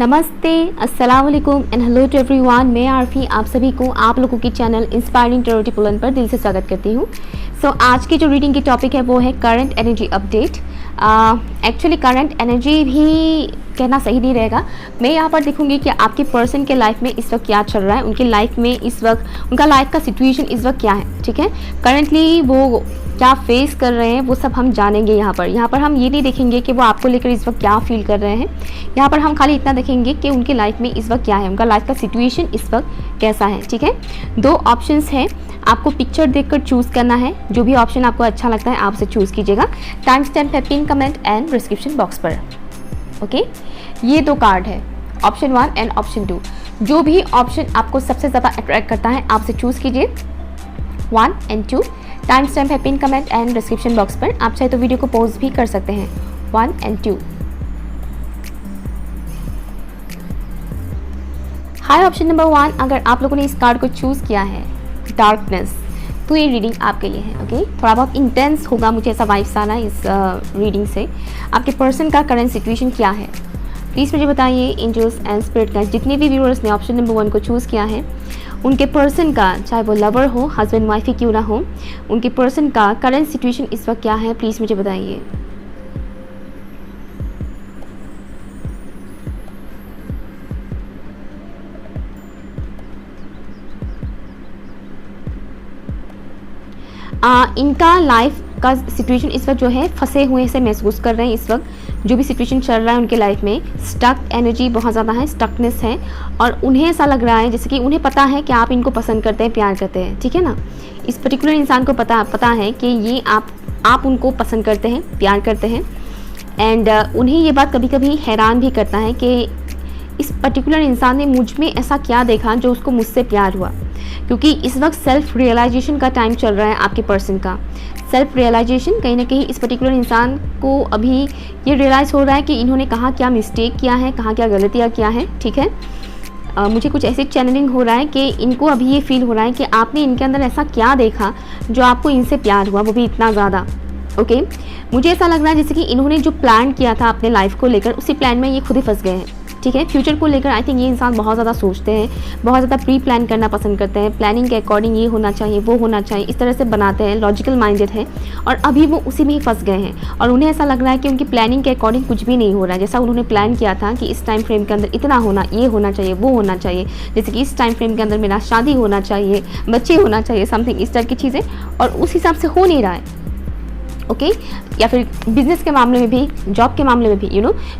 नमस्ते, अस्सलाम वालेकुम एंड हेलो टू एवरीवन। मैं आरफी आप सभी को आप लोगों के चैनल इंस्पायरिंग टैरोट पुलन पर दिल से स्वागत करती हूँ। आज की जो रीडिंग की टॉपिक है वो है current energy update. Actually current energy भी कहना सही नहीं रहेगा। मैं यहाँ पर देखूँगी कि आपके पर्सन के लाइफ में इस वक्त क्या चल रहा है, उनके लाइफ में इस वक्त उनका लाइफ का सिचुएशन इस वक्त क्या है। ठीक है, करंटली वो क्या फेस कर रहे हैं वो सब हम जानेंगे। यहाँ पर हम ये नहीं देखेंगे कि वो आपको लेकर इस वक्त क्या फील कर रहे हैं। यहाँ पर हम खाली इतना देखेंगे कि उनके लाइफ में इस वक्त क्या है, उनका लाइफ का सिचुएशन इस वक्त कैसा है। ठीक है, दो ऑप्शंस हैं, आपको पिक्चर देखकर चूज़ करना है। जो भी ऑप्शन आपको अच्छा लगता है आप उसे चूज़ कीजिएगा। टाइम स्टैम्प है pin comment and description box पर। ओके, ये दो कार्ड है, ऑप्शन 1 एंड ऑप्शन 2। जो भी ऑप्शन आपको सबसे ज़्यादा अट्रैक्ट करता है आप उसे चूज़ कीजिए, 1 एंड 2। टाइम स्टैम्प है pin comment and description box पर। आप चाहे तो वीडियो को पॉज भी कर सकते हैं, 1 एंड 2। हाय, ऑप्शन नंबर 1, अगर आप लोगों ने इस कार्ड को चूज़ किया है डार्कनेस, तो ये रीडिंग आपके लिए है। ओके, थोड़ा बहुत इंटेंस होगा, मुझे ऐसा वाइब्स आना है इस रीडिंग से। आपके पर्सन का करंट सिचुएशन क्या है प्लीज़ मुझे बताइए। एंजल्स एंड स्पिरिट गाइड्स, जितने भी व्यूअर्स ने ऑप्शन नंबर 1 को चूज़ किया है, उनके पर्सन का, चाहे वो लवर हो, हस्बैंड वाइफ ही क्यों ना हो, उनके पर्सन का करंट सिचुएशन इस वक्त क्या है प्लीज़ मुझे बताइए। इनका लाइफ का सिचुएशन इस वक्त जो है फंसे हुए से महसूस कर रहे हैं। इस वक्त जो भी सिचुएशन चल रहा है उनके लाइफ में स्टक एनर्जी बहुत ज़्यादा है, स्टकनेस है, और उन्हें ऐसा लग रहा है जैसे कि उन्हें पता है कि आप इनको पसंद करते हैं, प्यार करते हैं। ठीक है ना, इस पर्टिकुलर इंसान को पता है कि ये आप उनको पसंद करते हैं, प्यार करते हैं। एंड उन्हें ये बात कभी कभी हैरान भी करता है कि इस पर्टिकुलर इंसान ने मुझ में ऐसा क्या देखा जो उसको मुझसे प्यार हुआ। क्योंकि इस वक्त सेल्फ रियलाइजेशन का टाइम चल रहा है आपके पर्सन का। सेल्फ रियलाइजेशन कहीं ना कहीं इस पर्टिकुलर इंसान को अभी ये रियलाइज़ हो रहा है कि इन्होंने कहाँ क्या मिस्टेक किया है, कहाँ क्या गलतियाँ किया है। ठीक है, मुझे कुछ ऐसे चैनलिंग हो रहा है कि इनको अभी ये फील हो रहा है कि आपने इनके अंदर ऐसा क्या देखा जो आपको इनसे प्यार हुआ, वो भी इतना ज़्यादा। ओके, मुझे ऐसा लग रहा है जैसे कि इन्होंने जो प्लान किया था अपने लाइफ को लेकर, उसी प्लान में ये खुद ही फंस गए हैं। ठीक है, फ्यूचर को लेकर आई थिंक ये इंसान बहुत ज़्यादा सोचते हैं, बहुत ज़्यादा प्री प्लान करना पसंद करते हैं। प्लानिंग के अकॉर्डिंग ये होना चाहिए, वो होना चाहिए, इस तरह से बनाते हैं, लॉजिकल माइंडेड है, और अभी वो उसी में ही फंस गए हैं। और उन्हें ऐसा लग रहा है कि उनकी प्लानिंग के अकॉर्डिंग कुछ भी नहीं हो रहा है। जैसा उन्होंने प्लान किया था कि इस टाइम फ्रेम के अंदर इतना होना, ये होना चाहिए, वो होना चाहिए, जैसे कि इस टाइम फ्रेम के अंदर मेरा शादी होना चाहिए, बच्चे होना चाहिए, समथिंग इस टाइप की चीज़ें, और उस हिसाब से हो नहीं रहा है। ओके, या फिर बिजनेस के मामले में भी, जॉब के मामले में भी,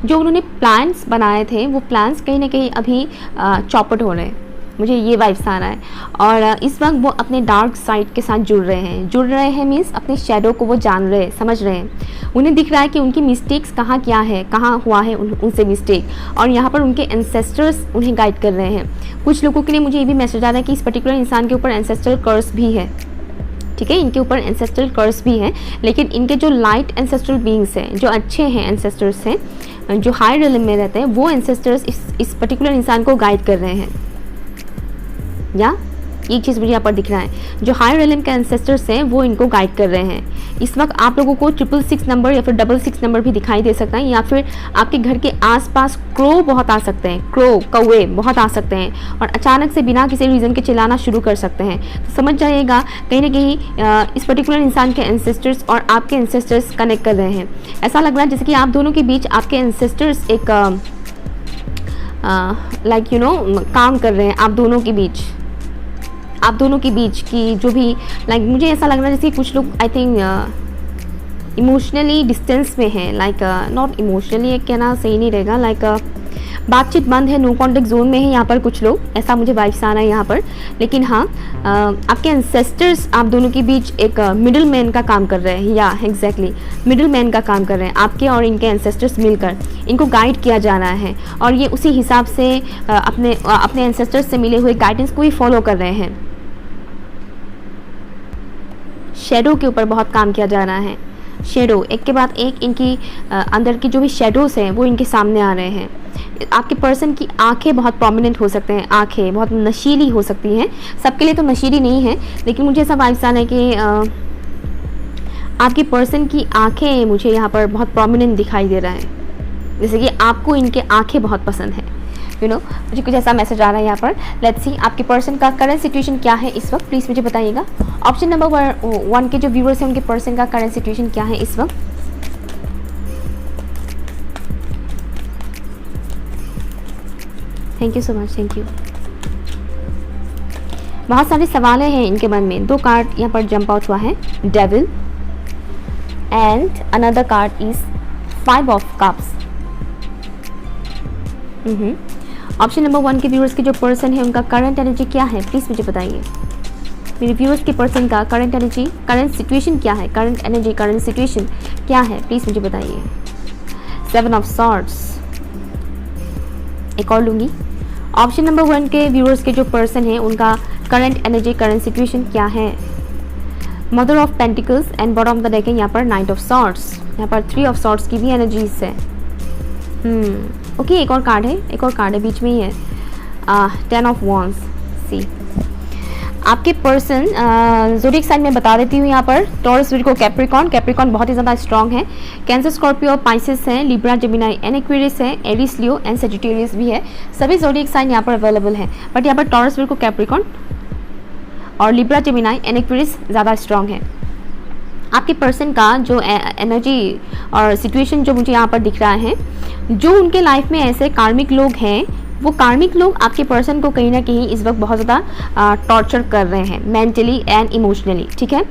जो उन्होंने प्लान्स बनाए थे वो प्लान्स कहीं ना कहीं अभी चौपट हो रहे हैं। मुझे ये वाइब्स आ रहा है। और इस वक्त वो अपने डार्क साइड के साथ जुड़ रहे हैं मीन्स अपने शैडो को वो जान रहे हैं, समझ रहे हैं। उन्हें दिख रहा है कि उनकी मिस्टेक्स कहाँ क्या है, कहाँ हुआ है उनसे मिस्टेक, और यहाँ पर उनके एंसेस्टर्स उन्हें गाइड कर रहे हैं। कुछ लोगों के लिए मुझे ये भी मैसेज आ रहा है कि इस पर्टिकुलर इंसान के ऊपर एंसेस्ट्रल कर्स भी है। ठीक है, इनके ऊपर एंसेस्ट्रल कर्स भी हैं, लेकिन इनके जो लाइट एंसेस्ट्रल बीइंग्स हैं, जो अच्छे हैं एंसेस्टर्स हैं, जो हाई रियल्म में रहते हैं, वो एंसेस्टर्स इस पर्टिकुलर इंसान को गाइड कर रहे हैं। या एक चीज़ मुझे यहाँ पर दिख रहा है, जो हाई रियल्म के एंसेस्टर्स हैं वो इनको गाइड कर रहे हैं। इस वक्त आप लोगों को 666 नंबर या फिर 66 नंबर भी दिखाई दे सकता है, या फिर आपके घर के आसपास क्रो बहुत आ सकते हैं, क्रो कौवे बहुत आ सकते हैं, और अचानक से बिना किसी रीज़न के चिल्लाना शुरू कर सकते हैं। तो समझ जाइएगा कहीं ना कहीं इस पर्टिकुलर इंसान के एंसेस्टर्स और आपके एंसेस्टर्स कनेक्ट कर रहे हैं। ऐसा लग रहा है जैसे कि आप दोनों के बीच आपके एंसेस्टर्स एक काम कर रहे हैं आप दोनों के बीच की जो भी मुझे ऐसा लग रहा है जैसे कुछ लोग आई थिंक इमोशनली डिस्टेंस में हैं, नॉट इमोशनली, एक कहना सही नहीं रहेगा, बातचीत बंद है, नो कॉन्टेक्ट जोन में है यहाँ पर कुछ लोग, ऐसा मुझे वाइब्स आ रहा है यहाँ पर। लेकिन हाँ, आपके एंसेस्टर्स आप दोनों के बीच एक मिडिल मैन का काम कर रहे हैं, या एग्जैक्टली मिडिल मैन का काम कर रहे हैं। आपके और इनके एंसेस्टर्स मिलकर इनको गाइड किया जा रहा है, और ये उसी हिसाब से अपने एंसेस्टर्स से मिले हुए गाइडेंस को ही फॉलो कर रहे हैं। शेडो के ऊपर बहुत काम किया जा रहा है। शेडो एक के बाद एक, इनकी अंदर की जो भी शेडोज़ हैं वो इनके सामने आ रहे हैं। आपके पर्सन की आंखें बहुत प्रोमिनेंट हो सकते हैं, आंखें बहुत नशीली हो सकती हैं। सबके लिए तो नशीली नहीं है, लेकिन मुझे ऐसा वाइब्स आ रहा है कि आपके पर्सन की आंखें मुझे यहाँ पर बहुत प्रोमिनेंट दिखाई दे रहा है, जैसे कि आपको इनके आंखें बहुत पसंद है। मुझे कुछ ऐसा मैसेज आ रहा है यहाँ पर। लेट्स सी आपके पर्सन का करंट सिचुएशन क्या है इस वक्त, प्लीज़ मुझे बताइएगा। ऑप्शन नंबर 1 के जो व्यूअर्स हैं उनके पर्सन का करंट सिचुएशन क्या है इस वक्त। Thank you so much, thank you. बहुत सारे सवाल हैं इनके मन में। 2 कार्ड यहाँ पर जंप आउट हुआ है, devil and another card is 5 of cups. Option number 1 के व्यूअर्स के जो पर्सन है उनका करंट एनर्जी क्या है, प्लीज़ मुझे बताइए। मेरे व्यूअर्स के पर्सन का करंट एनर्जी, करंट सिचुएशन क्या है, करंट एनर्जी, करंट सिचुएशन क्या है, प्लीज़ मुझे बताइए। 7 ऑफ सॉर्ड्स। एक और लूँगी। ऑप्शन नंबर 1 के व्यूअर्स के जो पर्सन है उनका करंट एनर्जी, करंट सिचुएशन क्या है। Mother of pentacles and bottom of the deck है यहाँ पर 9 ऑफ सॉर्ड्स। यहाँ पर 3 ऑफ सॉर्ड्स की भी एनर्जीज है। ओके, एक और कार्ड है, एक और कार्ड है बीच में ही है, 10 ऑफ वॉन्स। सी आपके पर्सन ज़ोडिएक साइन में बता देती हूँ यहाँ पर, टॉरस, विर्गो, कैप्रिकॉर्न। कैप्रिकॉर्न बहुत ही ज़्यादा स्ट्रॉन्ग है। कैंसर, स्कॉर्पियो, पाइसेस है, लिब्रा, जेमिनाई एंड एक्वेरियस है, एरिस, लियो एंड सेजिटेरियस भी है। सभी ज़ोडिएक साइन यहाँ पर अवेलेबल है, बट यहाँ पर टॉरस, विर्गो, कैप्रिकॉर्न और लिब्रा, जेमिनाई एंड एक्वेरियस ज़्यादा स्ट्रॉन्ग है। आपके पर्सन का जो एनर्जी और सिचुएशन जो मुझे यहाँ पर दिख रहा है, जो उनके लाइफ में ऐसे कार्मिक लोग हैं, वो कार्मिक लोग आपके पर्सन को कहीं ना कहीं इस वक्त बहुत ज़्यादा टॉर्चर कर रहे हैं, मेंटली एंड इमोशनली। ठीक है,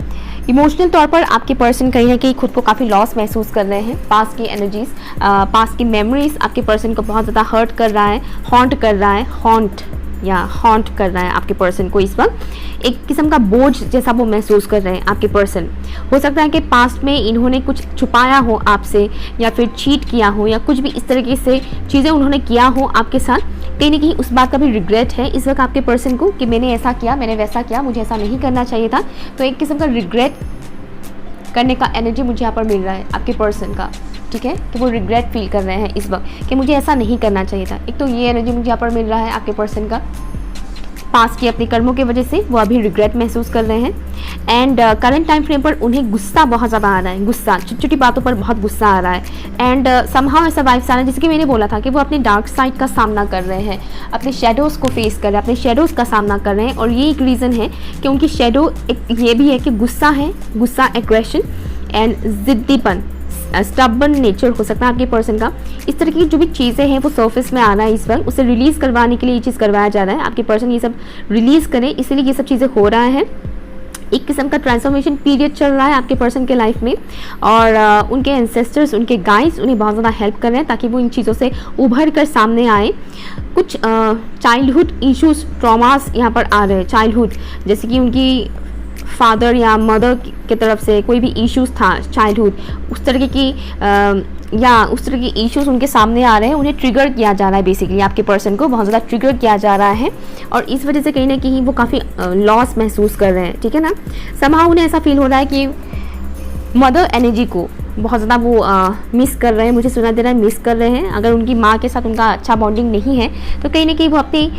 इमोशनल तौर पर आपके पर्सन कहीं ना कहीं खुद को काफ़ी लॉस महसूस कर रहे हैं। पास की एनर्जीज, पास की मेमोरीज आपके पर्सन को बहुत ज़्यादा हर्ट कर रहा है, हॉन्ट कर रहा है, हॉन्ट कर रहा है आपके पर्सन को। इस वक्त एक किस्म का बोझ जैसा वो महसूस कर रहे हैं आपके पर्सन। हो सकता है कि पास्ट में इन्होंने कुछ छुपाया हो आपसे, या फिर चीट किया हो, या कुछ भी इस तरीके से चीज़ें उन्होंने किया हो आपके साथ। कहीं ना कहीं उस बात का भी रिग्रेट है इस वक्त आपके पर्सन को कि मैंने ऐसा किया, मैंने वैसा किया, मुझे ऐसा नहीं करना चाहिए था। तो एक किस्म का रिग्रेट करने का एनर्जी मुझे यहाँ पर मिल रहा है आपके पर्सन का। ठीक है, कि वो रिग्रेट फील कर रहे हैं इस वक्त कि मुझे ऐसा नहीं करना चाहिए था। एक तो ये एनर्जी मुझे यहाँ पर मिल रहा है आपके पर्सन का। पास्ट की अपने कर्मों की वजह से वो अभी रिग्रेट महसूस कर रहे हैं। एंड करंट टाइम फ्रेम पर उन्हें गुस्सा बहुत ज़्यादा आ रहा है, गुस्सा, छोटी छोटी बातों पर बहुत गुस्सा आ रहा है। एंड समहाउ ऐसा वाइब्स आ रहा है जैसे कि मैंने बोला था कि वो अपने डार्क साइड का सामना कर रहे हैं, अपने शेडोज़ को फेस कर रहे हैं, अपने शेडोज़ का सामना कर रहे हैं। और ये एक रीज़न है कि उनकी शेडो एक ये भी है कि गुस्सा है, गुस्सा, एग्रेशन एंड ज़िद्दीपन, स्टबर्न नेचर हो सकता है आपके पर्सन का। इस तरह की जो भी चीज़ें हैं वो सरफेस में आ रहा है इस वक्त, उसे रिलीज़ करवाने के लिए ये चीज़ करवाया जा रहा है। आपके पर्सन ये सब रिलीज़ करें, इसलिए ये सब चीज़ें हो रहा है। एक किस्म का ट्रांसफॉर्मेशन पीरियड चल रहा है आपके पर्सन के लाइफ में। और उनके एंसेस्टर्स, उनके गाइड्स उन्हें बहुत ज़्यादा हेल्प कर रहे हैं ताकि वो इन चीज़ों से उभर कर सामने आए। कुछ चाइल्डहुड इश्यूज, ट्रॉमास यहाँ पर आ रहे हैं चाइल्डहुड, जैसे कि उनकी फादर या मदर की तरफ से कोई भी इश्यूज था चाइल्डहुड, उस तरह की उस तरह की इश्यूज उनके सामने आ रहे हैं। उन्हें ट्रिगर किया जा रहा है, बेसिकली आपके पर्सन को बहुत ज़्यादा ट्रिगर किया जा रहा है। और इस वजह से कहीं ना कहीं वो काफ़ी लॉस महसूस कर रहे हैं। ठीक है ना, समहाउ उन्हें ऐसा फील हो रहा है कि मदर एनर्जी को बहुत ज़्यादा वो मिस कर रहे हैं, मुझे सुना दे रहा है मिस कर रहे हैं। अगर उनकी माँ के साथ उनका अच्छा बॉन्डिंग नहीं है तो कहीं ना कहीं वो अपनी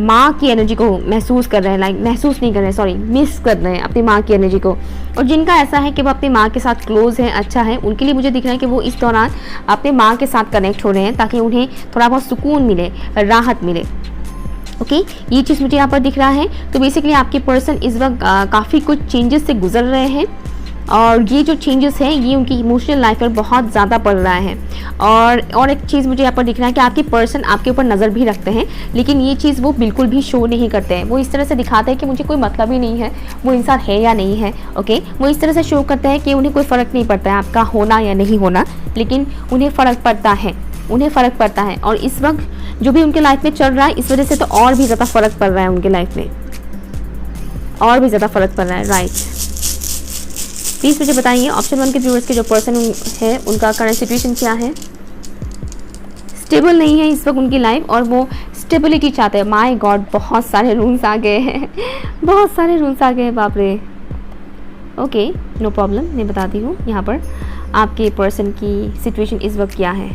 माँ की एनर्जी को महसूस कर रहे हैं, महसूस नहीं कर रहे हैं, सॉरी, मिस कर रहे हैं अपनी माँ की एनर्जी को। और जिनका ऐसा है कि वो अपनी माँ के साथ क्लोज है, अच्छा है, उनके लिए मुझे दिख रहा है कि वो इस दौरान अपने माँ के साथ कनेक्ट हो रहे हैं ताकि उन्हें थोड़ा बहुत सुकून मिले, राहत मिले। ओके, ये चीज़ मुझे यहाँ पर दिख रहा है। तो बेसिकली आपके पर्सन इस वक्त काफ़ी कुछ चेंजेस से गुजर रहे हैं। और ये जो चेंजेस हैं ये उनकी इमोशनल लाइफ पर बहुत ज़्यादा पड़ रहा है। और एक चीज़ मुझे यहाँ पर दिख रहा है कि आपके पर्सन आपके ऊपर नज़र भी रखते हैं, लेकिन ये चीज़ वो बिल्कुल भी शो नहीं करते हैं। वो इस तरह से दिखाते हैं कि मुझे कोई मतलब ही नहीं है वो इंसान है या नहीं है। ओके, वो इस तरह से शो करते हैं कि उन्हें कोई फ़र्क नहीं पड़ता है आपका होना या नहीं होना, लेकिन उन्हें फ़र्क पड़ता है, उन्हें फ़र्क पड़ता है। और इस वक्त जो भी उनके लाइफ में चल रहा है इस वजह से तो और भी ज़्यादा फ़र्क पड़ रहा है उनके लाइफ में, और भी ज़्यादा फ़र्क पड़ रहा है। राइट, प्लीज़ मुझे बताइए ऑप्शन 1 के व्यूअर्स के जो पर्सन है उनका करंट सिचुएशन क्या है। स्टेबल नहीं है इस वक्त उनकी लाइफ और वो स्टेबिलिटी चाहते हैं। माय गॉड, बहुत सारे रूल्स आ गए हैं, बहुत सारे रूल्स आ गए हैं, बाप रे। ओके, नो प्रॉब्लम, मैं बताती हूँ यहाँ पर आपके पर्सन की सिचुएशन इस वक्त क्या है।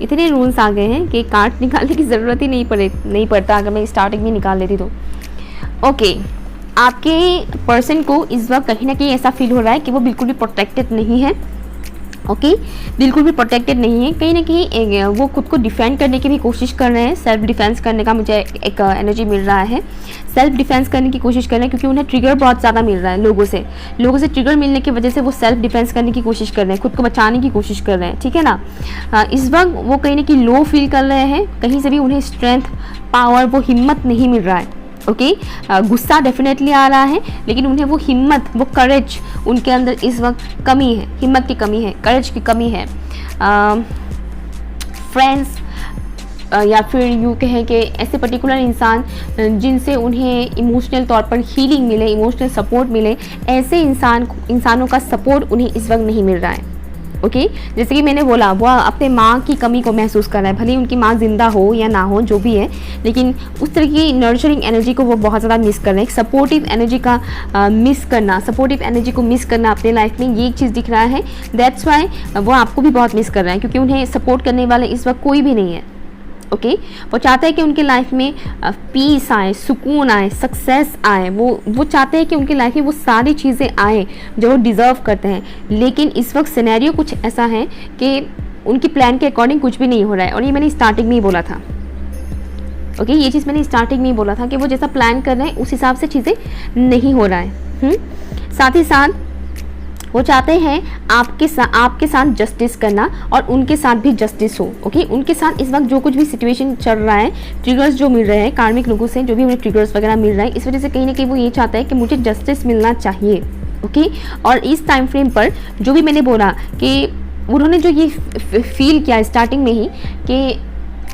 इतने रूल्स आ गए हैं कि कार्ड निकालने की ज़रूरत ही नहीं पड़ता अगर मैं स्टार्टिंग में निकाल लेती तो। ओके, आपके पर्सन को इस वक्त कहीं ना कहीं ऐसा फील हो रहा है कि वो बिल्कुल भी प्रोटेक्टेड नहीं है। ओके बिल्कुल भी प्रोटेक्टेड नहीं है, कहीं ना कहीं वो खुद को डिफेंड करने की भी कोशिश कर रहे हैं। सेल्फ डिफेंस करने का मुझे एक एनर्जी मिल रहा है, सेल्फ डिफेंस करने की कोशिश कर रहे हैं, क्योंकि उन्हें ट्रिगर बहुत ज़्यादा मिल रहा है लोगों से ट्रिगर मिलने की वजह से वो सेल्फ डिफेंस करने की कोशिश कर रहे हैं, खुद को बचाने की कोशिश कर रहे हैं, ठीक है ना। इस वक्त वो कहीं ना कहीं लो फील कर रहे हैं, कहीं से भी उन्हें स्ट्रेंथ, पावर, वो हिम्मत नहीं मिल रहा है। ओके गुस्सा डेफिनेटली आ रहा है, लेकिन उन्हें वो हिम्मत, वो करेज उनके अंदर इस वक्त कमी है, हिम्मत की कमी है, करेज की कमी है। फ्रेंड्स या फिर यूँ कहें कि ऐसे पर्टिकुलर इंसान जिनसे उन्हें इमोशनल तौर पर हीलिंग मिले, इमोशनल सपोर्ट मिले, ऐसे इंसानों का सपोर्ट उन्हें इस वक्त नहीं मिल रहा है। ओके जैसे कि मैंने बोला, वो अपने माँ की कमी को महसूस कर रहा है, भले ही उनकी माँ जिंदा हो या ना हो, जो भी है, लेकिन उस तरह की नर्चरिंग एनर्जी को वो बहुत ज़्यादा मिस कर रहे हैं। सपोर्टिव एनर्जी का सपोर्टिव एनर्जी को मिस करना अपने लाइफ में, ये एक चीज़ दिख रहा है। दैट्स वाई वो आपको भी बहुत मिस कर रहे हैं, क्योंकि उन्हें सपोर्ट करने वाले इस वक्त कोई भी नहीं है। ओके वो चाहते हैं कि उनके लाइफ में पीस आए, सुकून आए, सक्सेस आए, वो चाहते हैं कि उनकी लाइफ में वो सारी चीज़ें आए जो वो डिज़र्व करते हैं, लेकिन इस वक्त सिनेरियो कुछ ऐसा है कि उनकी प्लान के अकॉर्डिंग कुछ भी नहीं हो रहा है। और ये मैंने स्टार्टिंग में ही बोला था। ओके ये चीज़ मैंने स्टार्टिंग में ही बोला था कि वो जैसा प्लान कर रहे हैं उस हिसाब से चीज़ें नहीं हो रहा है। साथ ही साथ वो चाहते हैं आपके साथ जस्टिस करना, और उनके साथ भी जस्टिस हो। ओके उनके साथ इस वक्त जो कुछ भी सिचुएशन चल रहा है, ट्रिगर्स जो मिल रहे हैं कार्मिक लोगों से, जो भी उन्हें ट्रिगर्स वगैरह मिल रहा है, इस वजह से कहीं ना कहीं वो ये चाहता है कि मुझे जस्टिस मिलना चाहिए। ओके और इस टाइम फ्रेम पर जो भी मैंने बोला कि उन्होंने जो ये फील किया स्टार्टिंग में ही कि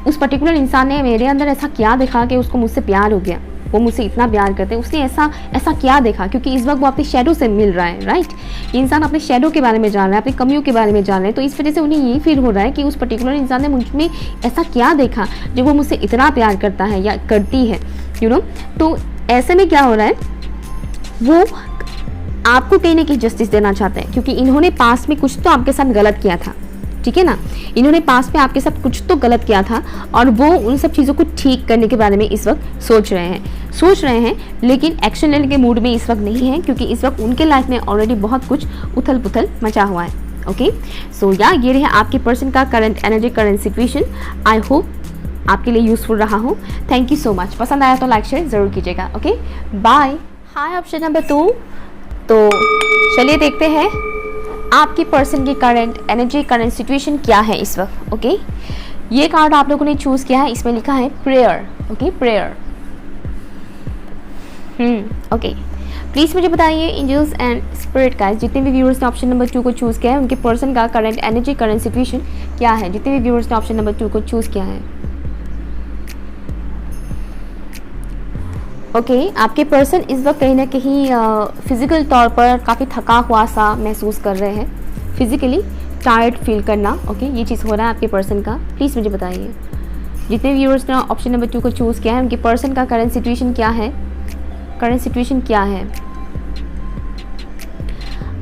उस पर्टिकुलर इंसान ने मेरे अंदर ऐसा क्या देखा कि उसको मुझसे प्यार हो गया, वो मुझसे इतना प्यार करते हैं, उसने ऐसा क्या देखा, क्योंकि इस वक्त वो अपने शैडो से मिल रहा है। राइट ये इंसान अपने शैडो के बारे में जान रहा है, अपनी कमियों के बारे में जान रहा है, तो इस वजह से उन्हें ये फील हो रहा है कि उस पर्टिकुलर इंसान ने मुझ में ऐसा क्या देखा जो वो मुझसे इतना प्यार करता है या करती है, यू नो। तो ऐसे में क्या हो रहा है, वो आपको कहीं ना कहीं जस्टिस देना चाहते हैं, क्योंकि इन्होंने पास में कुछ तो आपके साथ गलत किया था, ठीक है ना। इन्होंने पास में आपके साथ कुछ तो गलत किया था, और वो उन सब चीज़ों को ठीक करने के बारे में इस वक्त सोच रहे हैं, लेकिन एक्शन लेने के मूड में इस वक्त नहीं है, क्योंकि इस वक्त उनके लाइफ में ऑलरेडी बहुत कुछ उथल पुथल मचा हुआ है। ओके सो ये रहे आपके पर्सन का current energy, current situation. I hope आपके लिए यूजफुल रहा हो। Thank you so much. पसंद आया तो लाइक शेयर ज़रूर कीजिएगा। Okay bye. Hi option number 2। तो चलिए देखते हैं आपकी पर्सन की करंट एनर्जी, करंट सिचुएशन क्या है इस वक्त। ओके ये कार्ड आप लोगों ने चूज़ किया है, इसमें लिखा है prayer. Okay prayer. Okay please मुझे बताइए एंजल्स एंड स्पिरिट गाइस, जितने भी व्यूअर्स ने ऑप्शन नंबर 2 को चूज़ किया है उनके पर्सन का करंट एनर्जी, करंट सिचुएशन क्या है। जितने भी व्यूअर्स ने ऑप्शन नंबर 2 को चूज़ किया है। ओके आपके पर्सन इस वक्त कहीं ना कहीं फिजिकल तौर पर काफ़ी थका हुआ सा महसूस कर रहे हैं, फिजिकली टायर्ड फील करना। ओके ये चीज़ हो रहा है आपके पर्सन का। प्लीज़ मुझे बताइए जितने व्यूअर्स ने ऑप्शन नंबर 2 को चूज़ किया है उनके पर्सन का करंट सिचुएशन क्या है, करंट सिचुएशन क्या है।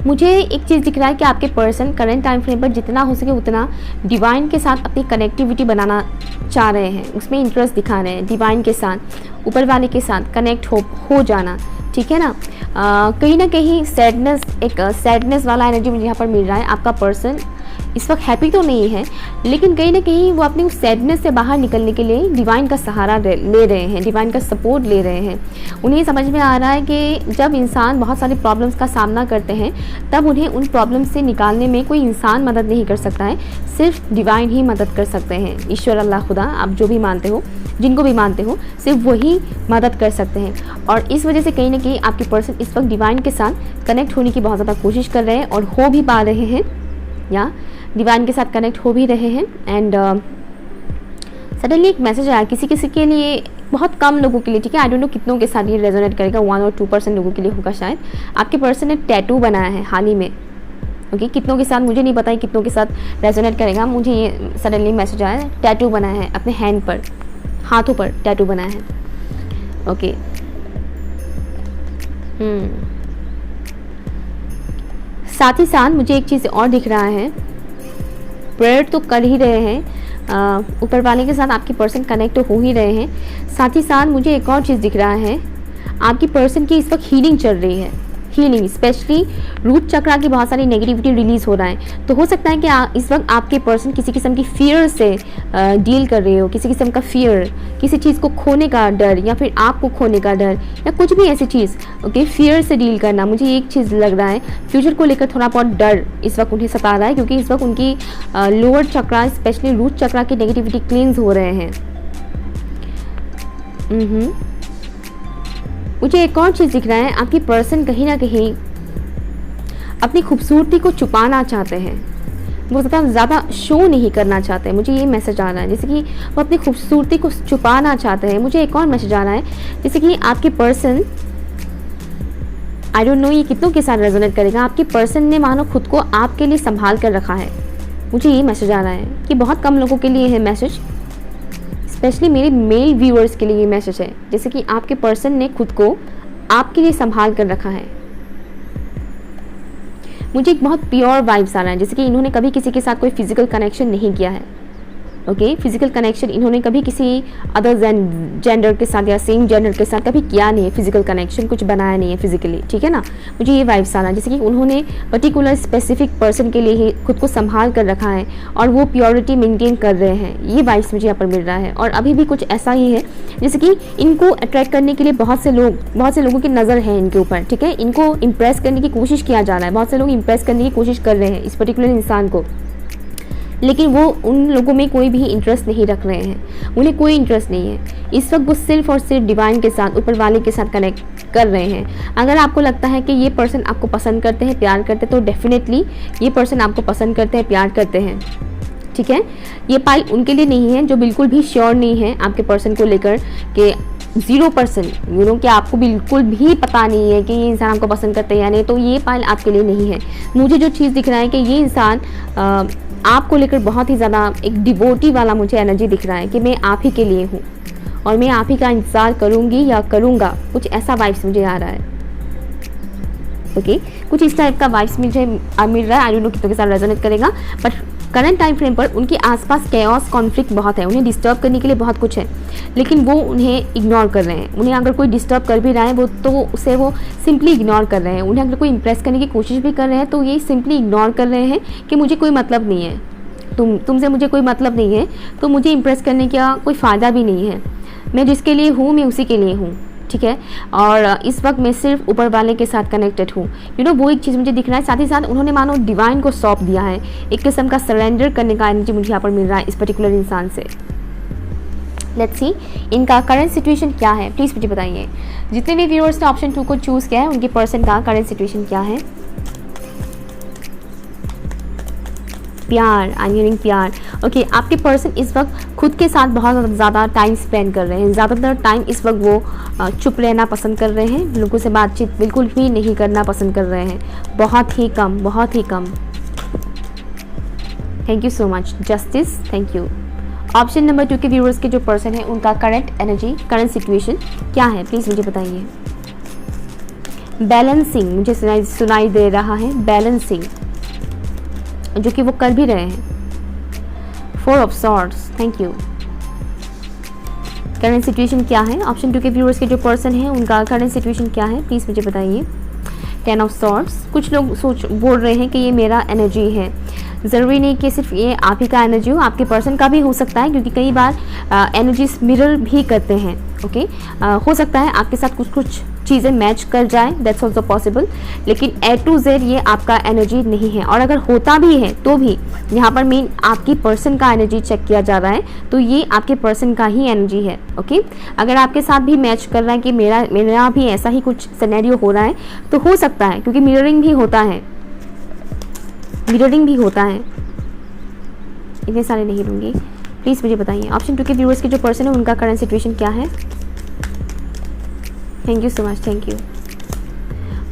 मुझे एक चीज़ दिख रहा है कि आपके पर्सन करंट टाइम फ्रेम पर जितना हो सके उतना डिवाइन के साथ अपनी कनेक्टिविटी बनाना चाह रहे हैं, उसमें इंटरेस्ट दिखा रहे हैं, डिवाइन के साथ, ऊपर वाले के साथ कनेक्ट हो जाना, ठीक है ना। कहीं ना कहीं सैडनेस वाला एनर्जी मुझे यहाँ पर मिल रहा है। आपका पर्सन इस वक्त हैप्पी तो नहीं है, लेकिन कहीं ना कहीं वो अपनी उस सैडनेस से बाहर निकलने के लिए डिवाइन का सहारा ले रहे हैं, डिवाइन का सपोर्ट ले रहे हैं। उन्हें समझ में आ रहा है कि जब इंसान बहुत सारी प्रॉब्लम्स का सामना करते हैं तब उन्हें उन प्रॉब्लम्स से निकालने में कोई इंसान मदद नहीं कर सकता है, सिर्फ डिवाइन ही मदद कर सकते हैं। ईश्वर, अल्लाह, खुदा, आप जो भी मानते हो, जिनको भी मानते हो, सिर्फ वही मदद कर सकते हैं। और इस वजह से कहीं ना कहीं आपके पर्सन इस वक्त डिवाइन के साथ कनेक्ट होने की बहुत ज़्यादा कोशिश कर रहे हैं और हो भी पा रहे हैं, या डिवाइन के साथ कनेक्ट हो भी रहे हैं। एंड सडनली एक मैसेज आया किसी के लिए, बहुत कम लोगों के लिए, ठीक है। आई डोंट नो कितनों के साथ ये रेजोनेट करेगा, 1 और 2% लोगों के लिए होगा शायद। आपके पर्सन ने टैटू बनाया है हाल ही में। ओके कितनों के साथ मुझे नहीं पता है, कितनों के साथ रेजोनेट करेगा। मुझे ये सडनली मैसेज आया, टैटू बनाया है अपने हैंड पर, हाथों पर टैटू बनाया है। ओके साथ ही साथ मुझे एक चीज़ और दिख रहा है, प्रेयर तो कर ही रहे हैं, ऊपर वाले के साथ आपकी पर्सन कनेक्ट तो हो ही रहे हैं। साथ ही साथ मुझे एक और चीज़ दिख रहा है, आपकी पर्सन की इस वक्त हीलिंग चल रही है, हीलिंग, स्पेशली रूट चक्रा की बहुत सारी नेगेटिविटी रिलीज हो रहा है। तो हो सकता है कि इस वक्त आपके पर्सन किसी किस्म की फियर से डील कर रहे हो, किसी किस्म का फियर, किसी चीज़ को खोने का डर या फिर आपको खोने का डर या कुछ भी ऐसी चीज़, ओके, फियर से डील करना। मुझे एक चीज़ लग रहा है, फ्यूचर को लेकर थोड़ा बहुत डर इस वक्त उन्हें सता रहा है, क्योंकि इस वक्त उनकी लोअर चक्रा, स्पेशली रूट चक्रा की नेगेटिविटी क्लींस हो रहे हैं। मुझे एक और चीज़ दिख रहा है, आपकी पर्सन कहीं ना कहीं अपनी खूबसूरती को छुपाना चाहते हैं, वो ज़्यादा शो नहीं करना चाहते हैं। मुझे ये मैसेज आ रहा है जैसे कि वो अपनी खूबसूरती को छुपाना चाहते हैं। मुझे एक और मैसेज आ रहा है जैसे कि आपके पर्सन, आई डोंट नो ये कितनों के साथ रेजोनेट करेगा, आपके पर्सन ने मानो खुद को आपके लिए संभाल कर रखा है। मुझे ये मैसेज आ रहा है कि बहुत कम लोगों के लिए है मैसेज, स्पेशली मेरे मेल व्यूअर्स के लिए ये मैसेज है, जैसे कि आपके पर्सन ने खुद को आपके लिए संभाल कर रखा है। मुझे एक बहुत प्योर वाइब्स आ रहा है, जैसे कि इन्होंने कभी किसी के साथ कोई फिजिकल कनेक्शन नहीं किया है, ओके, फिजिकल कनेक्शन इन्होंने कभी किसी अदर जेंडर के साथ या सेम जेंडर के साथ कभी किया नहीं है, फिजिकल कनेक्शन कुछ बनाया नहीं है फिजिकली, ठीक है ना। मुझे ये वाइब्स आ रहा है जैसे कि उन्होंने पर्टिकुलर स्पेसिफिक पर्सन के लिए ही खुद को संभाल कर रखा है और वो प्योरिटी मेंटेन कर रहे हैं। ये वाइब्स मुझे यहाँ पर मिल रहा है। और अभी भी कुछ ऐसा ही है जैसे कि इनको अट्रैक्ट करने के लिए बहुत से लोगों की नज़र है इनके ऊपर, ठीक है, इनको इम्प्रेस करने की कोशिश किया जा रहा है, बहुत से लोग इम्प्रेस करने की कोशिश कर रहे हैं इस पर्टिकुलर इंसान को, लेकिन वो उन लोगों में कोई भी इंटरेस्ट नहीं रख रहे हैं, उन्हें कोई इंटरेस्ट नहीं है। इस वक्त वो सिर्फ और सिर्फ डिवाइन के साथ, ऊपर वाले के साथ कनेक्ट कर रहे हैं। अगर आपको लगता है कि ये पर्सन आपको पसंद करते हैं, प्यार करते हैं, तो डेफिनेटली ये पर्सन आपको पसंद करते हैं, प्यार करते हैं, ठीक है। ये पाइल उनके लिए नहीं है जो बिल्कुल भी श्योर नहीं है आपके पर्सन को लेकर कि 0% यू नो कि आपको बिल्कुल भी पता नहीं है कि ये इंसान आपको पसंद करते हैं या नहीं, तो ये पाइल आपके लिए नहीं है। मुझे जो चीज़ दिख रहा है कि ये इंसान आपको लेकर बहुत ही ज़्यादा एक डिवोटी वाला मुझे एनर्जी दिख रहा है कि मैं आप ही के लिए हूँ और मैं आप ही का इंतज़ार करूँगी या करूँगा, कुछ ऐसा वाइब्स मुझे आ रहा है, ओके, कुछ इस टाइप का वाइब्स मुझे मिल रहा है। आई डोंट नो कितनों के साथ रेजोनेट करेगा, बट करंट टाइम फ्रेम पर उनके आसपास कैओस कॉन्फ्लिक्ट बहुत है, उन्हें डिस्टर्ब करने के लिए बहुत कुछ है, लेकिन वो उन्हें इग्नोर कर रहे हैं। उन्हें अगर कोई डिस्टर्ब कर भी रहा है वो तो उसे वो सिंपली इग्नोर कर रहे हैं। उन्हें अगर कोई इंप्रेस करने की कोशिश भी कर रहे हैं तो ये सिंपली इग्नोर कर रहे हैं कि मुझे कोई मतलब नहीं है, तुमसे मुझे कोई मतलब नहीं है, तो मुझे इंप्रेस करने का कोई फ़ायदा भी नहीं है। मैं जिसके लिए हूँ मैं उसी के लिए हूँ, ठीक है। और इस वक्त मैं सिर्फ ऊपर वाले के साथ कनेक्टेड हूँ, यू नो, वो एक चीज़ मुझे दिख रहा है। साथ ही साथ उन्होंने मानो डिवाइन को सौंप दिया है, एक किस्म का सरेंडर करने का एनर्जी मुझे यहाँ पर मिल रहा है इस पर्टिकुलर इंसान से। लेट्स सी इनका करंट सिचुएशन क्या है, प्लीज़ मुझे बताइए। जितने भी व्यूअर्स ने ऑप्शन 2 को चूज़ किया है उनके पर्सन का करंट सिचुएशन क्या है। प्यार, आई एम हियरिंग प्यार, ओके। आपके पर्सन इस वक्त खुद के साथ बहुत ज़्यादा टाइम स्पेंड कर रहे हैं, ज़्यादातर टाइम इस वक्त वो चुप रहना पसंद कर रहे हैं, लोगों से बातचीत बिल्कुल भी नहीं करना पसंद कर रहे हैं, बहुत ही कम, बहुत ही कम। Thank you so much justice, thank you. Option number 2 के व्यूअर्स के जो पर्सन है उनका करंट एनर्जी, करंट सिचुएशन क्या है, प्लीज़ मुझे बताइए। बैलेंसिंग मुझे सुनाई दे रहा है, बैलेंसिंग, जो कि वो कर भी रहे हैं। 4 of swords, thank you. Current situation क्या है, ऑप्शन 2 के व्यूअर्स के जो पर्सन है उनका करंट सिचुएशन क्या है, प्लीज़ मुझे बताइए। 10 ऑफ सॉर्ड्स, कुछ लोग बोल रहे हैं कि ये मेरा एनर्जी है, ज़रूरी नहीं कि सिर्फ ये आप ही का एनर्जी हो, आपके पर्सन का भी हो सकता है, क्योंकि कई बार एनर्जीज मिरर भी करते हैं, ओके। हो सकता है आपके साथ कुछ चीज़ें मैच कर जाए, दैट्स ऑल्सो पॉसिबल, लेकिन A to Z ये आपका एनर्जी नहीं है। और अगर होता भी है तो भी यहाँ पर मेन आपकी पर्सन का एनर्जी चेक किया जा रहा है, तो ये आपके पर्सन का ही एनर्जी है, ओके। अगर आपके साथ भी मैच कर रहा है कि मेरा भी ऐसा ही कुछ सिनेरियो हो रहा है, तो हो सकता है, क्योंकि मिररिंग भी होता है, मिररिंग भी होता है। इतने सारे नहीं लूँगी, प्लीज़ मुझे बताइए। ऑप्शन 2 के व्यूअर्स के जो पर्सन है उनका करंट सिचुएशन क्या है। Thank you so much, thank you.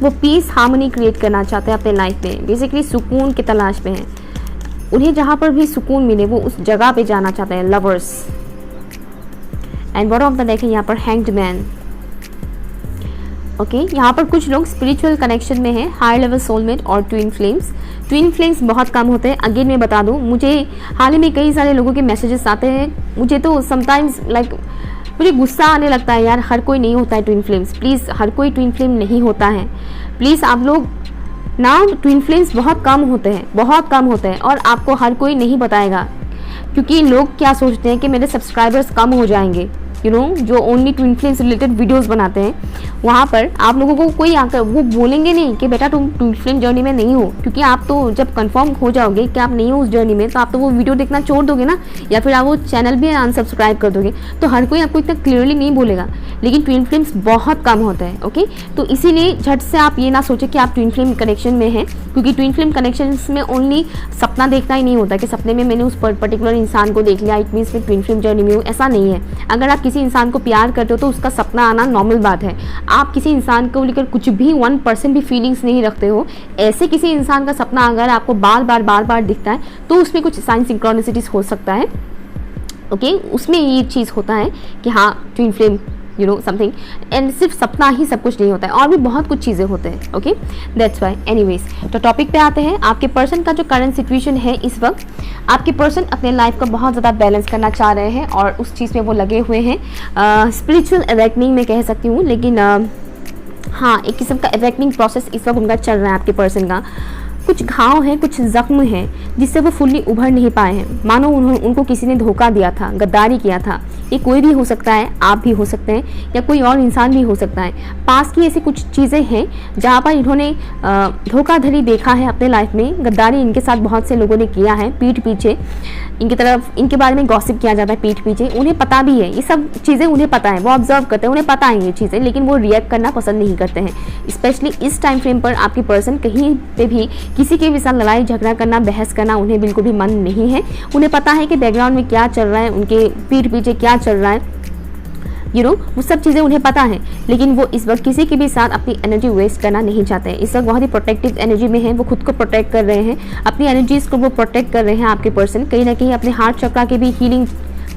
वो पीस हार्मनी क्रिएट करना चाहते हैं अपने लाइफ में, बेसिकली सुकून की तलाश में है। उन्हें जहाँ पर भी सुकून मिले वो उस जगह पे जाना चाहते हैं, lovers. And bottom of the deck है यहाँ पर हैंग्ड मैन, ओके। यहाँ पर कुछ लोग स्पिरिचुअल कनेक्शन में हैं, हायर लेवल सोलमेट और ट्विन फ्लेम्स। ट्विन फ्लेम्स बहुत कम होते हैं, अगेन मैं बता दूँ, मुझे हाल ही में कई सारे लोगों के मैसेजेस आते हैं, मुझे तो समटाइम्स लाइक मुझे गुस्सा आने लगता है यार, हर कोई नहीं होता है ट्विन फ्लेम्स, प्लीज़ हर कोई ट्विन फ्लेम नहीं होता है। प्लीज़ आप लोग ना, ट्विन फ्लेम्स बहुत कम होते हैं, बहुत कम होते हैं, और आपको हर कोई नहीं बताएगा, क्योंकि लोग क्या सोचते हैं कि मेरे सब्सक्राइबर्स कम हो जाएंगे, जो only twin flames related videos बनाते हैं, वहाँ पर आप लोगों को कोई आकर वो बोलेंगे नहीं कि बेटा तुम ट्विन फ्लेम जर्नी में नहीं हो, क्योंकि आप तो जब कंफर्म हो जाओगे कि आप नहीं हो उस जर्नी में, तो आप तो वो वीडियो देखना छोड़ दोगे ना, या फिर आप वो चैनल भी अनसब्सक्राइब कर दोगे, तो हर कोई आपको इतना क्लियरली नहीं बोलेगा। लेकिन ट्विन फ्लेम्स बहुत कम होते हैं, ओके। तो इसीलिए झट से आप ये ना सोचें कि आप ट्विन फ्लेम कनेक्शन में हैं, क्योंकि ट्विन फ्लेम कनेक्शन में ओनली सपना देखना ही नहीं होता कि सपने में मैंने उस पर्टिकुलर इंसान को देख लिया, इट मीन्स मैं ट्विन फ्लेम जर्नी में हूँ, ऐसा नहीं है। अगर आप किसी इंसान को प्यार करते हो तो उसका सपना आना नॉर्मल बात है। आप किसी इंसान को लेकर कुछ भी 1% भी फीलिंग्स नहीं रखते हो, ऐसे किसी इंसान का सपना अगर आपको बार बार दिखता है, तो उसमें कुछ साइन सिंक्रोनिसिटीज हो सकता है, ओके। उसमें ये चीज़ होता है कि हाँ ट्विन फ्लेम समथिंग, एंड सिर्फ सपना ही सब कुछ नहीं होता है, और भी बहुत कुछ चीज़ें होते हैं, ओके। That's why. एनीवेज, तो टॉपिक पे आते हैं। आपके पर्सन का जो करंट सिचुएशन है इस वक्त, आपके पर्सन अपने लाइफ को बहुत ज़्यादा बैलेंस करना चाह रहे हैं, और उस चीज़ में वो लगे हुए हैं। स्पिरिचुअल अवेकनिंग में कह सकती हूँ, लेकिन हाँ, एक किस्म का अवेकनिंग प्रोसेस इस वक्त उनका चल रहा है। आपके पर्सन का कुछ घाव हैं, कुछ जख्म हैं, जिससे वो फुल्ली उभर नहीं पाए हैं। मानो उनको किसी ने धोखा दिया था, गद्दारी किया था। ये कोई भी हो सकता है, आप भी हो सकते हैं, या कोई और इंसान भी हो सकता है। पास की ऐसी कुछ चीज़ें हैं जहाँ पर इन्होंने धोखाधड़ी देखा है अपने लाइफ में, गद्दारी इनके साथ बहुत से लोगों ने किया है पीठ पीछे। इनके बारे में गॉसिप किया जाता है पीठ पीछे, उन्हें पता भी है, ये सब चीज़ें उन्हें पता है, वो ऑब्जर्व करते हैं, उन्हें पता है ये चीज़ें, लेकिन वो रिएक्ट करना पसंद नहीं करते हैं। स्पेशली इस टाइम फ्रेम पर आपके पर्सन कहीं पे भी किसी के भी साथ लड़ाई झगड़ा करना, बहस करना उन्हें बिल्कुल भी मन नहीं है। उन्हें पता है कि बैकग्राउंड में क्या चल रहा है, उनके पीठ पीछे क्या चल रहा है, वो सब चीज़ें उन्हें पता है, लेकिन वो इस वक्त किसी के भी साथ अपनी एनर्जी वेस्ट करना नहीं चाहते हैं। इस वक्त बहुत ही प्रोटेक्टिव एनर्जी में है, वो खुद को प्रोटेक्ट कर रहे हैं, अपनी एनर्जीज को वो प्रोटेक्ट कर रहे हैं। आपके पर्सन कहीं ना कहीं अपने हार्ट चक्र की भी हीलिंग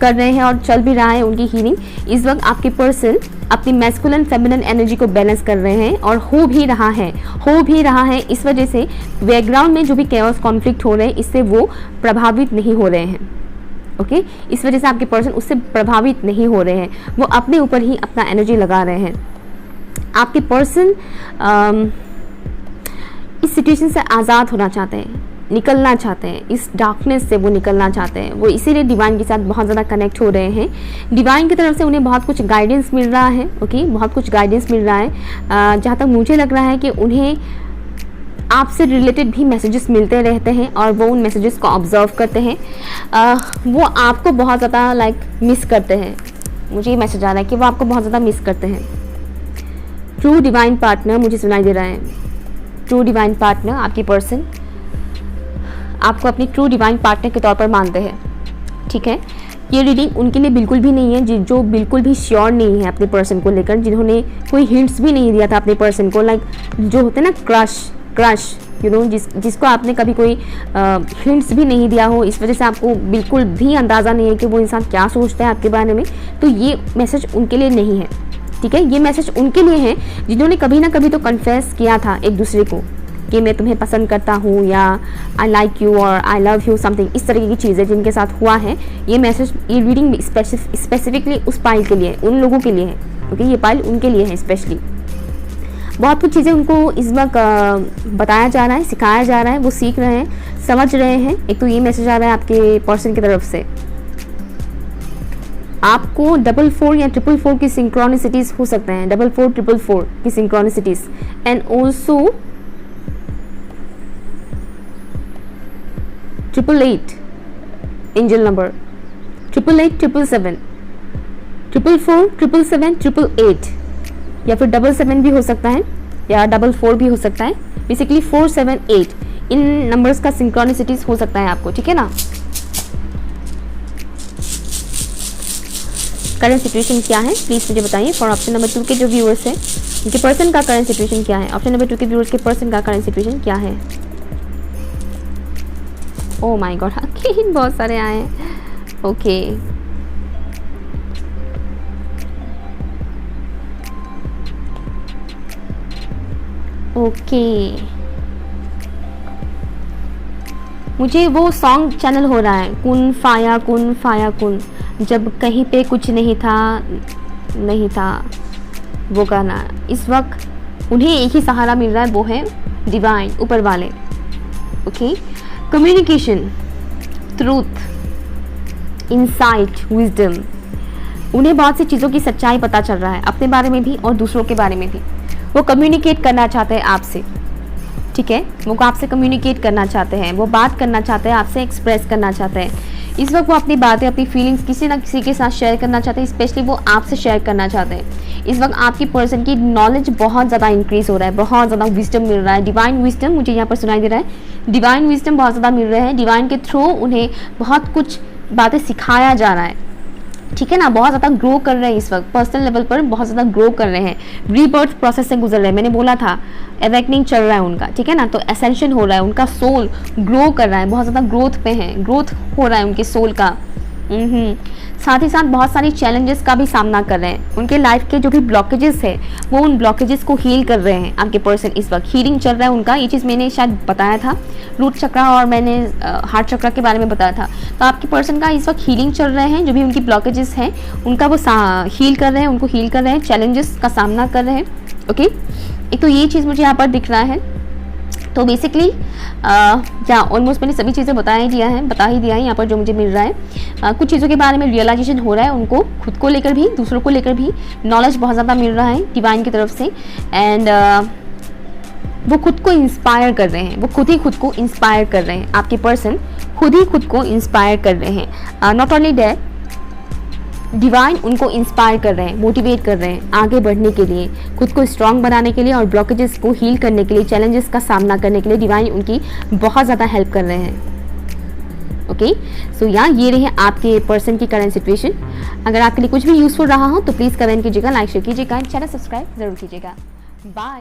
कर रहे हैं, और चल भी रहा है उनकी हीलिंग। इस वक्त आपके पर्सन अपनी मैस्कुलिन फेमिनिन एनर्जी को बैलेंस कर रहे हैं, और हो भी रहा है। इस वजह से बैकग्राउंड में जो भी कैओस कॉन्फ्लिक्ट हो रहे हैं, इससे वो प्रभावित नहीं हो रहे हैं, ओके। इस वजह से आपके पर्सन उससे प्रभावित नहीं हो रहे हैं, वो अपने ऊपर ही अपना एनर्जी लगा रहे हैं। आपके पर्सन इस सिचुएशन से आज़ाद होना चाहते हैं, निकलना चाहते हैं, इस डार्कनेस से वो निकलना चाहते हैं। वो इसीलिए डिवाइन के साथ बहुत ज़्यादा कनेक्ट हो रहे हैं। डिवाइन की तरफ से उन्हें बहुत कुछ गाइडेंस मिल रहा है, ओके, बहुत कुछ गाइडेंस मिल रहा है। जहाँ तक मुझे लग रहा है कि उन्हें आपसे रिलेटेड भी मैसेजेस मिलते रहते हैं, और वो उन मैसेजेस को ऑब्जर्व करते हैं। वो आपको बहुत ज़्यादा मिस करते हैं। मुझे ये मैसेज आ रहा है कि वो आपको बहुत ज़्यादा मिस करते हैं। ट्रू डिवाइन पार्टनर मुझे सुनाई दे रहा है। ट्रू डिवाइन पार्टनर, आपकी पर्सन आपको अपनी ट्रू डिवाइन पार्टनर के तौर पर मानते हैं, ठीक है। ये रीडिंग उनके लिए बिल्कुल भी नहीं है जो बिल्कुल भी श्योर नहीं है अपने पर्सन को लेकर, जिन्होंने कोई हिंट्स भी नहीं दिया था अपने पर्सन को, जो होते हैं ना क्रश, जिसको आपने कभी कोई हिंट्स भी नहीं दिया हो, इस वजह से आपको बिल्कुल भी अंदाज़ा नहीं है कि वो इंसान क्या सोचता है आपके बारे में। तो ये मैसेज उनके लिए नहीं है, ठीक है। ये मैसेज उनके लिए है जिन्होंने कभी ना कभी तो कन्फेस किया था एक दूसरे को कि मैं तुम्हें पसंद करता हूँ, या आई लाइक यू और आई लव यू समथिंग, इस तरह की चीज़ें जिनके साथ हुआ है। ये मैसेज, ये रीडिंग स्पेसिफिकली उस पाइल के लिए, उन लोगों के लिए है, ओके। ये पाइल उनके लिए है स्पेशली। बहुत कुछ चीज़ें उनको इस वक्त बताया जा रहा है, सिखाया जा रहा है, वो सीख रहे हैं, समझ रहे हैं। एक तो ये मैसेज आ रहा है आपके पर्सन की तरफ से, आपको 44 या 444 की सिंक्रोनिसिटीज़ हो सकते हैं, 44 444 की synchronicities, and also 888 angel number, 888 777 444 777 888, या फिर 77 भी हो सकता है, या 44 भी हो सकता है। बेसिकली 478 इन नंबर्स का सिंक्रोनिसिटीज हो सकता है आपको, ठीक है ना। करंट सिचुएशन क्या है प्लीज़ मुझे बताइए। फॉर ऑप्शन नंबर 2 के जो व्यूअर्स हैं, उनके पर्सन का करंट सिचुएशन क्या है। ऑप्शन नंबर 2 के व्यूअर्स के पर्सन का करंट सिचुएशन क्या है। ओह माय गॉड, अगेन बहुत सारे आए हैं, ओके। मुझे वो सॉन्ग चैनल हो रहा है, कुन फाया कुन, जब कहीं पे कुछ नहीं था वो गाना। इस वक्त उन्हें एक ही सहारा मिल रहा है, वो है डिवाइन, ऊपर वाले। Okay, communication, truth, insight, wisdom, उन्हें बहुत सी चीज़ों की सच्चाई पता चल रहा है, अपने बारे में भी और दूसरों के बारे में भी। वो कम्युनिकेट करना चाहते हैं आपसे, ठीक है, वो आपसे कम्युनिकेट करना चाहते हैं, वो बात करना चाहते हैं, आपसे एक्सप्रेस करना चाहते हैं। इस वक्त वो अपनी बातें, अपनी फीलिंग्स किसी ना किसी के साथ शेयर करना चाहते हैं, स्पेशली वो आपसे शेयर करना चाहते हैं। इस वक्त आपकी पर्सन की नॉलेज बहुत ज़्यादा इंक्रीज हो रहा है, बहुत ज़्यादा विजडम मिल रहा है, डिवाइन विजडम मुझे यहाँ पर सुनाई दे रहा है। डिवाइन विजडम बहुत ज़्यादा मिल रहा है, डिवाइन के थ्रू उन्हें बहुत कुछ बातें सिखाया जा रहा है, ठीक है ना। बहुत ज़्यादा ग्रो कर रहे हैं इस वक्त, पर्सनल लेवल पर बहुत ज़्यादा ग्रो कर रहे हैं, रीबर्थ प्रोसेस से गुजर रहे हैं। मैंने बोला था एवेकनिंग चल रहा है उनका, ठीक है ना, तो एसेंशन हो रहा है, उनका सोल ग्रो कर रहा है, बहुत ज़्यादा ग्रोथ पे है, ग्रोथ हो रहा है उनके सोल का। साथ ही साथ बहुत सारी चैलेंजेस का भी सामना कर रहे हैं। उनके लाइफ के जो भी ब्लॉकेजेस है वो उन ब्लॉकेजेस को हील कर रहे हैं आपके पर्सन। इस वक्त हीलिंग चल रहा है उनका, ये चीज़ मैंने शायद बताया था, रूट चक्रा और मैंने हार्ट चक्रा के बारे में बताया था। तो आपके पर्सन का इस वक्त हीलिंग चल रहे हैं, जो भी उनकी ब्लॉकेजेस हैं उनका वो हील कर रहे हैं, उनको हील कर रहे हैं, चैलेंजेस का सामना कर रहे हैं। ओके, एक तो ये चीज़ मुझे यहाँ पर दिख रहा है। तो बेसिकली या ऑलमोस्ट मैंने सभी चीज़ें बता ही दिया है यहाँ पर जो मुझे मिल रहा है। कुछ चीज़ों के बारे में रियलाइजेशन हो रहा है उनको, खुद को लेकर भी, दूसरों को लेकर भी नॉलेज बहुत ज़्यादा मिल रहा है डिवाइन की तरफ से। एंड वो खुद को इंस्पायर कर रहे हैं, वो खुद ही खुद को इंस्पायर कर रहे हैं, आपके पर्सन खुद ही खुद को इंस्पायर कर रहे हैं। नॉट ओनली दैट, डिवाइन उनको इंस्पायर कर रहे हैं, मोटिवेट कर रहे हैं आगे बढ़ने के लिए, खुद को स्ट्रांग बनाने के लिए और ब्लॉकेजेस को हील करने के लिए, चैलेंजेस का सामना करने के लिए डिवाइन उनकी बहुत ज़्यादा हेल्प कर रहे हैं। ओके, सो ये रही आपके पर्सन की करंट सिचुएशन। अगर आपके लिए कुछ भी यूजफुल रहा हो तो प्लीज़ कमेंट कीजिएगा, लाइक शेयर कीजिएगा, चैनल सब्सक्राइब जरूर कीजिएगा। बाय।